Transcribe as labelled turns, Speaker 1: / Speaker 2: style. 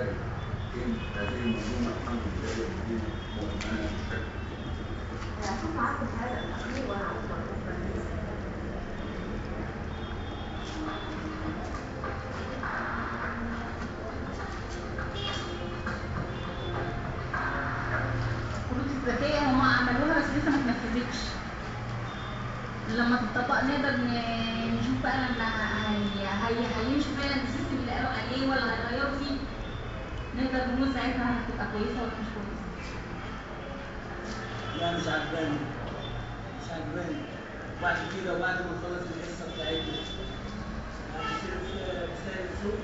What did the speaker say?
Speaker 1: تشارك في هذه المنظومه الحمد لله التي مؤمنه بشكل
Speaker 2: هشوف معاكم هذا التقرير وانا عاوز بالنسبه
Speaker 3: الكروت الذكيه هم عملوها بس لسه ما اتنفذتش. لما تطبق نقدر نشوف بقى لما هيمشوا فعلا السيستم اللي قالوا عليه ولا هيغيروا فيه، نقدر نقول ساعتها هتبقى كويسه ولا مش كويسه.
Speaker 4: لا مش عجباني، مش عجباني. وبعد كده وبعد ما نخلص الحصه بتاعتنا هنصير في سوق